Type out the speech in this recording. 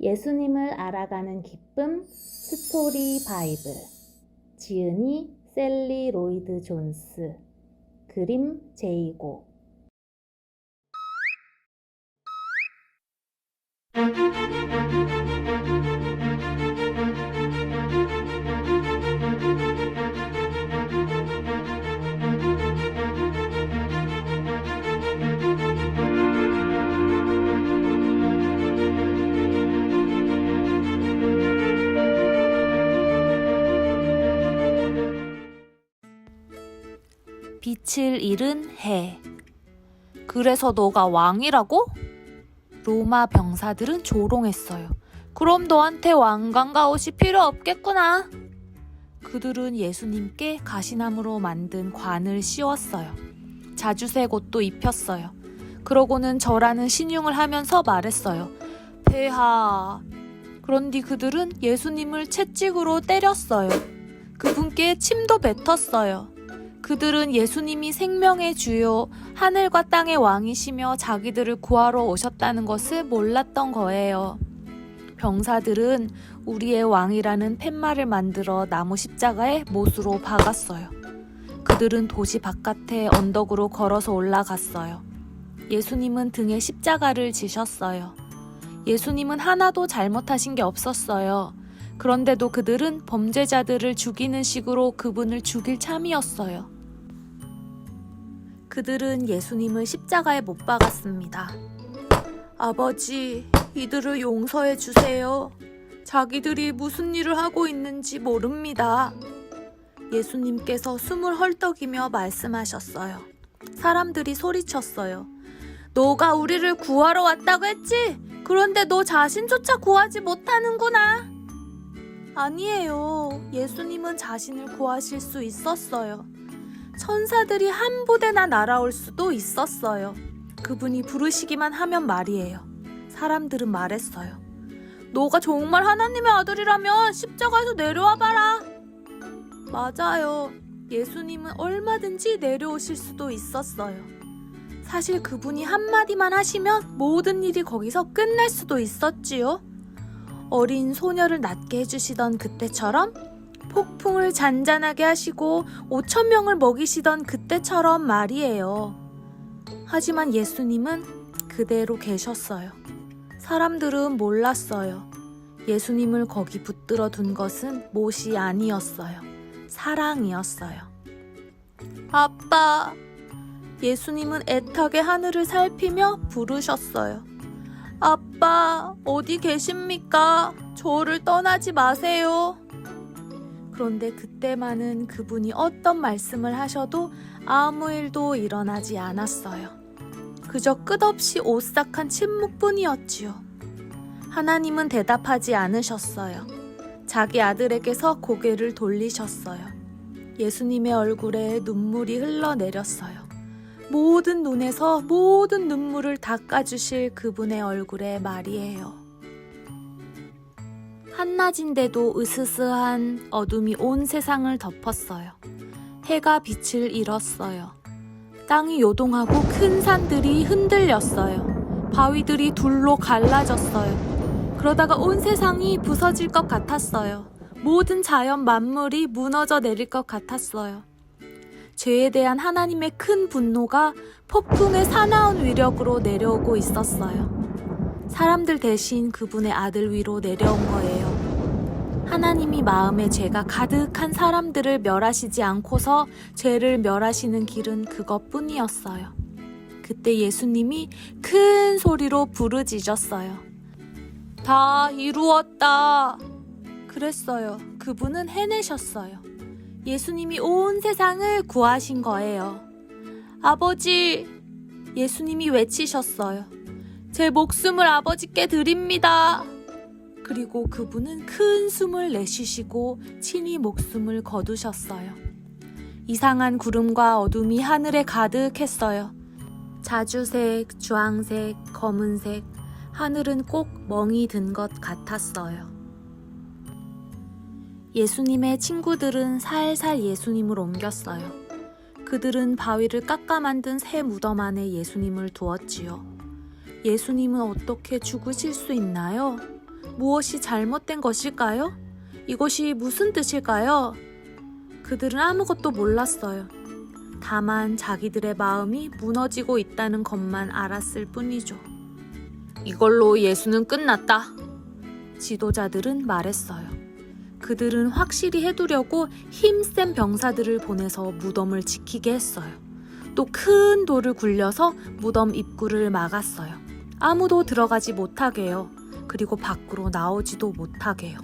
예수님을 알아가는 기쁨 스토리 바이블. 지은이 셀리 로이드 존스, 그림 제이고. 빛을 잃은 해. 그래서 너가 왕이라고? 로마 병사들은 조롱했어요. 그럼 너한테 왕관가옷이 필요 없겠구나. 그들은 예수님께 가시나무로 만든 관을 씌웠어요. 자주색 옷도 입혔어요. 그러고는 절하는 신용을 하면서 말했어요. 폐하. 그런 뒤 그들은 예수님을 채찍으로 때렸어요. 그분께 침도 뱉었어요. 그들은 예수님이 생명의 주요, 하늘과 땅의 왕이시며 자기들을 구하러 오셨다는 것을 몰랐던 거예요. 병사들은 우리의 왕이라는 팻말을 만들어 나무 십자가에 못으로 박았어요. 그들은 도시 바깥에 언덕으로 걸어서 올라갔어요. 예수님은 등에 십자가를 지셨어요. 예수님은 하나도 잘못하신 게 없었어요. 그런데도 그들은 범죄자들을 죽이는 식으로 그분을 죽일 참이었어요. 그들은 예수님을 십자가에 못 박았습니다. 아버지, 이들을 용서해 주세요. 자기들이 무슨 일을 하고 있는지 모릅니다. 예수님께서 숨을 헐떡이며 말씀하셨어요. 사람들이 소리쳤어요. 너가 우리를 구하러 왔다고 했지? 그런데 너 자신조차 구하지 못하는구나. 아니에요. 예수님은 자신을 구하실 수 있었어요. 천사들이 한 부대나 날아올 수도 있었어요. 그분이 부르시기만 하면 말이에요. 사람들은 말했어요. 너가 정말 하나님의 아들이라면 십자가에서 내려와 봐라. 맞아요. 예수님은 얼마든지 내려오실 수도 있었어요. 사실 그분이 한마디만 하시면 모든 일이 거기서 끝날 수도 있었지요. 어린 소녀를 낫게 해주시던 그때처럼, 폭풍을 잔잔하게 하시고 5,000명을 먹이시던 그때처럼 말이에요. 하지만 예수님은 그대로 계셨어요. 사람들은 몰랐어요. 예수님을 거기 붙들어 둔 것은 못이 아니었어요. 사랑이었어요. 아빠! 예수님은 애타게 하늘을 살피며 부르셨어요. 아빠, 어디 계십니까? 저를 떠나지 마세요. 그런데 그때만은 그분이 어떤 말씀을 하셔도 아무 일도 일어나지 않았어요. 그저 끝없이 오싹한 침묵뿐이었지요. 하나님은 대답하지 않으셨어요. 자기 아들에게서 고개를 돌리셨어요. 예수님의 얼굴에 눈물이 흘러내렸어요. 모든 눈에서 모든 눈물을 닦아주실 그분의 얼굴에 말이에요. 한낮인데도 으스스한 어둠이 온 세상을 덮었어요. 해가 빛을 잃었어요. 땅이 요동하고 큰 산들이 흔들렸어요. 바위들이 둘로 갈라졌어요. 그러다가 온 세상이 부서질 것 같았어요. 모든 자연 만물이 무너져 내릴 것 같았어요. 죄에 대한 하나님의 큰 분노가 폭풍의 사나운 위력으로 내려오고 있었어요. 사람들 대신 그분의 아들 위로 내려온 거예요. 하나님이 마음에 죄가 가득한 사람들을 멸하시지 않고서 죄를 멸하시는 길은 그것뿐이었어요. 그때 예수님이 큰 소리로 부르짖었어요. 다 이루었다. 그랬어요. 그분은 해내셨어요. 예수님이 온 세상을 구하신 거예요. 아버지! 예수님이 외치셨어요. 제 목숨을 아버지께 드립니다. 그리고 그분은 큰 숨을 내쉬시고 친히 목숨을 거두셨어요. 이상한 구름과 어둠이 하늘에 가득했어요. 자주색, 주황색, 검은색, 하늘은 꼭 멍이 든 것 같았어요. 예수님의 친구들은 살살 예수님을 옮겼어요. 그들은 바위를 깎아 만든 새 무덤 안에 예수님을 두었지요. 예수님은 어떻게 죽으실 수 있나요? 무엇이 잘못된 것일까요? 이것이 무슨 뜻일까요? 그들은 아무것도 몰랐어요. 다만 자기들의 마음이 무너지고 있다는 것만 알았을 뿐이죠. 이걸로 예수는 끝났다. 지도자들은 말했어요. 그들은 확실히 해두려고 힘센 병사들을 보내서 무덤을 지키게 했어요. 또 큰 돌을 굴려서 무덤 입구를 막았어요. 아무도 들어가지 못하게요. 그리고 밖으로 나오지도 못하게요.